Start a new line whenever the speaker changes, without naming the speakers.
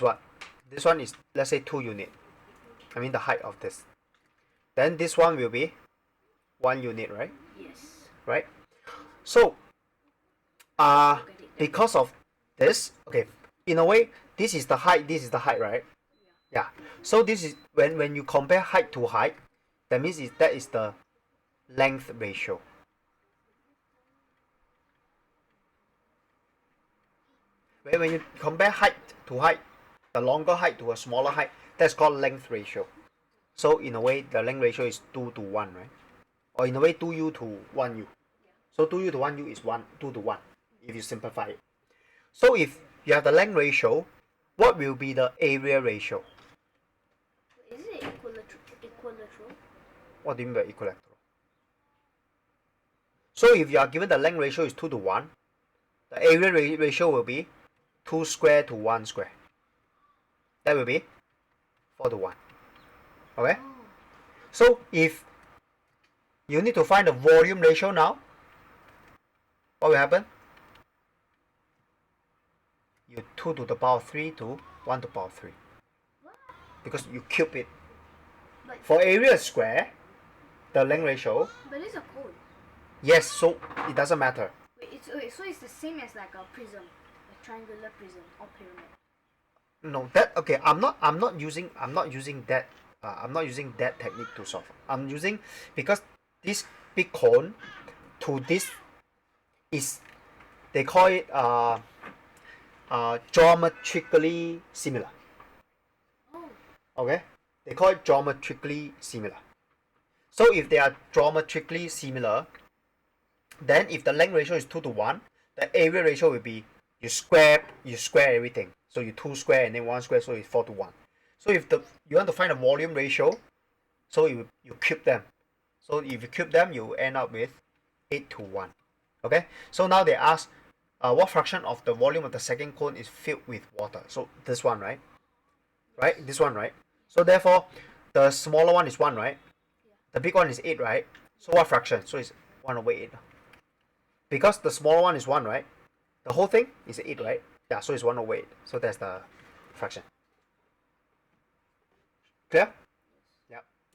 what? This one is, let's say, 2 unit. I mean the height of this. Then this one will be 1 unit, right?
Yes.
Right? So, because of this, okay, in a way, this is the height, right? Yeah. So this is when you compare height to height, that means that is the length ratio. When you compare height to height, the longer height to a smaller height, that's called length ratio. So in a way, the length ratio is 2 to 1, right? Or in a way, 2u to 1u. So 2u to 1u is 2 to 1, if you simplify it. So if you have the length ratio, what will be the area ratio?
Is it equilateral?
What do you mean by equilateral? So if you are given the length ratio is 2 to 1, the area ratio will be 2 square to 1 square. That will be 4 to 1. Okay?
Oh.
So if you need to find the volume ratio now, what will happen? You 2 to the power 3 to 1 to the power 3.
What?
Because you cube it.
But
For area square, the length ratio,
but it's a cone.
yes, so it doesn't matter.
Wait, so it's the same as like a prism, a triangular prism or pyramid.
No, that okay. I'm not using that technique to solve. I'm using because this big cone to this is, they call it geometrically similar.
Oh.
Okay, they call it geometrically similar. So if they are geometrically similar, then if the length ratio is 2 to 1, the area ratio will be you square everything. So you 2 square and then 1 square, so it's 4 to 1. So if you want to find a volume ratio, so you cube them. So if you cube them, you end up with 8 to 1. Okay, so now they ask what fraction of the volume of the second cone is filled with water. So this one, right? Right? This one, right? So therefore, the smaller one is 1, right?
Yeah.
The big one is 8, right? So what fraction? So it's 1 over 8. Because the smaller one is 1, right? The whole thing is 8, right? Yeah, so it's 1 over 8. So that's the fraction. Clear?